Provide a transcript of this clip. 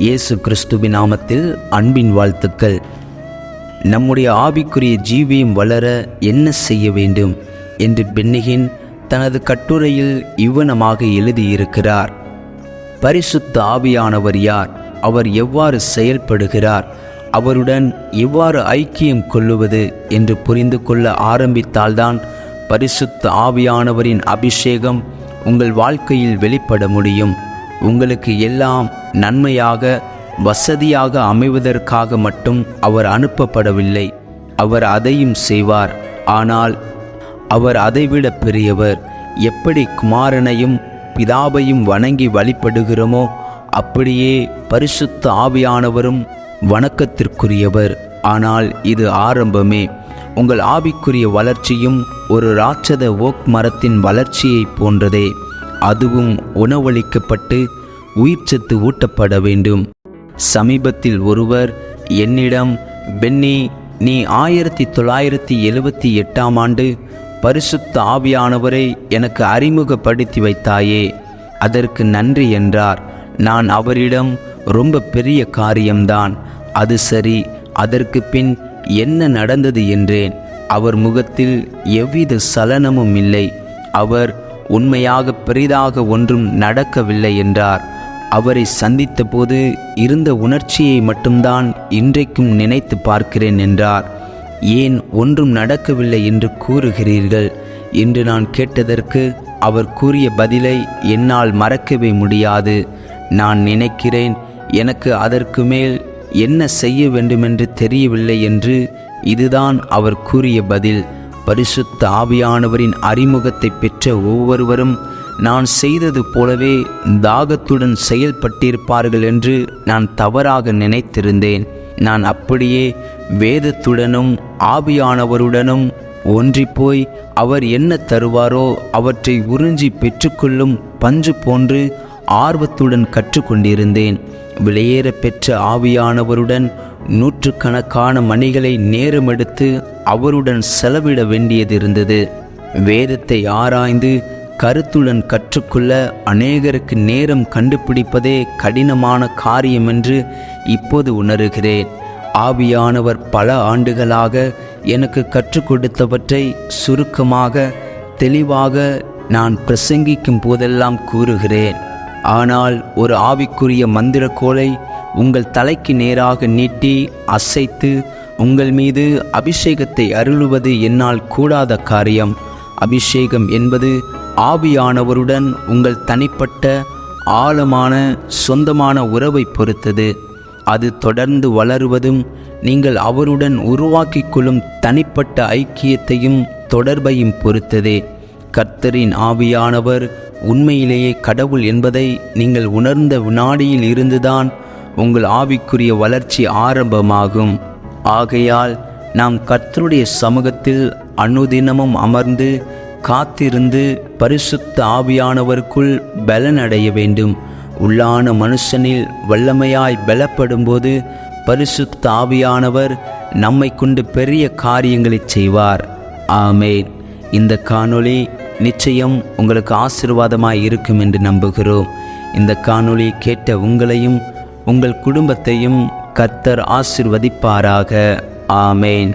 இயேசு கிறிஸ்துவின் நாமத்தில் அன்பின் வாழ்த்துக்கள். நம்முடைய ஆவிக்குரிய ஜீவியம் வளர என்ன செய்ய வேண்டும் என்று பென்னிகின் தனது கட்டுரையில் இவ்வனமாக எழுதியிருக்கிறார். பரிசுத்த ஆவியானவர் யார்? அவர் எவ்வாறு செயல்படுகிறார்? அவருடன் எவ்வாறு ஐக்கியம் கொள்ளுவது என்று புரிந்து கொள்ள ஆரம்பித்தால்தான் பரிசுத்த ஆவியானவரின் அபிஷேகம் உங்கள் வாழ்க்கையில் வெளிப்பட முடியும். உங்களுக்கு எல்லாம் நன்மையாக வசதியாக அமைவதற்காக மட்டும் அவர் அனுப்பப்படவில்லை. அவர் அதையும் செய்வார். ஆனால் அவர் அதைவிட பெரியவர். எப்படி குமாரனையும் பிதாவையும் வணங்கி வழிபடுகிறோமோ அப்படியே பரிசுத்த ஆவியானவரும் வணக்கத்திற்குரியவர். ஆனால் இது ஆரம்பமே. உங்கள் ஆவிக்குரிய வளர்ச்சியும் ஒரு ராட்சத ஓக் மரத்தின் வளர்ச்சியை போன்றதே. அதுவும் உணவளிக்கப்பட்டு உயிர்ச்சத்து ஊட்டப்பட வேண்டும். சமீபத்தில் ஒருவர் என்னிடம், பென்னி, நீ 1978 பரிசுத்த ஆவியானவரை எனக்கு அறிமுகப்படுத்தி வைத்தாயே, அதற்கு நன்றி என்றார். நான் அவரிடம், ரொம்ப பெரிய காரியம்தான், அது சரி, அதற்கு பின் என்ன நடந்தது என்றேன். அவர் முகத்தில் எவ்வித சலனமும் இல்லை. அவர், உண்மையாக பெரிதாக ஒன்றும் நடக்கவில்லை என்றார். அவரை சந்தித்த போது இருந்த உணர்ச்சியை மட்டும்தான் இன்றைக்கும் நினைத்து பார்க்கிறேன் என்றார். ஏன் ஒன்றும் நடக்கவில்லை என்று கூறுகிறீர்கள் என்று நான் கேட்டதற்கு அவர் கூறிய பதிலை என்னால் மறக்கவே முடியாது. நான் நினைக்கிறேன், எனக்கு அதற்கு மேல் என்ன செய்ய வேண்டுமென்று தெரியவில்லை என்று. இதுதான் அவர் கூறிய பதில். பரிசுத்த ஆவியானவரின் அறிமுகத்தை பெற்ற ஒவ்வொருவரும் நான் செய்தது போலவே தாகத்துடன் செயல்பட்டிருப்பார்கள் என்று நான் தவறாக நினைத்திருந்தேன். நான் அப்படியே வேதத்துடனும் ஆவியானவருடனும் ஒன்றிப்போய் அவர் என்ன தருவாரோ அவற்றை உறிஞ்சி பெற்றுக்கொள்ளும் பஞ்சு போன்று ஆர்வத்துடன் கற்றுக்கொண்டிருந்தேன். வெளியேற பெற்ற ஆவியானவருடன் நூற்றுக்கணக்கான மணிகளை நேரமெடுத்து அவருடன் செலவிட வேண்டியதிருந்தது. வேதத்தை ஆராய்ந்து கருத்துடன் கற்றுக்கொள்ள அநேகருக்கு நேரம் கண்டுபிடிப்பதே கடினமான காரியம் என்று இப்போது உணர்கிறேன். ஆவியானவர் பல ஆண்டுகளாக எனக்கு கற்றுக் கொடுத்தவற்றை சுருக்கமாக தெளிவாக நான் பிரசங்கிக்கும் போதெல்லாம் கூறுகிறேன். ஆனால் ஒரு ஆவிக்குரிய மந்திரக்கோலை உங்கள் தலைக்கு நேராக நீட்டி அசைத்து உங்கள் மீது அபிஷேகத்தை அருளுவது என்னால் கூடாத காரியம். அபிஷேகம் என்பது ஆவியானவருடன் உங்கள் தனிப்பட்ட ஆழமான சொந்தமான உறவை பொறுத்தது. அது தொடர்ந்து வளருவதும் நீங்கள் அவருடன் உருவாக்கிக் கொள்ளும் தனிப்பட்ட ஐக்கியத்தையும் தொடர்பையும் பொறுத்ததே. கர்த்தரின் ஆவியானவர் உண்மையிலேயே கடவுள் என்பதை நீங்கள் உணர்ந்த வினாடியில் இருந்துதான் உங்கள் ஆவிக்குரிய வளர்ச்சி ஆரம்பமாகும். ஆகையால் நாம் கர்த்தருடைய சமூகத்தில் அனுதினமும் அமர்ந்து காத்திருந்து பரிசுத்த ஆவியானவருக்குள் பலனடைய வேண்டும். உள்ளான மனுஷனில் வல்லமையாய் பலப்படும்போது பரிசுத்த ஆவியானவர் நம்மை கொண்டு பெரிய காரியங்களை செய்வார். ஆமேன். இந்த காணொளி நிச்சயம் உங்களுக்கு ஆசீர்வாதமாய் இருக்கும் என்று நம்புகிறோம். இந்த காணொளி கேட்ட உங்களையும் உங்கள் குடும்பத்தையும் கர்த்தர் ஆசீர்வதிப்பாராக. ஆமேன்.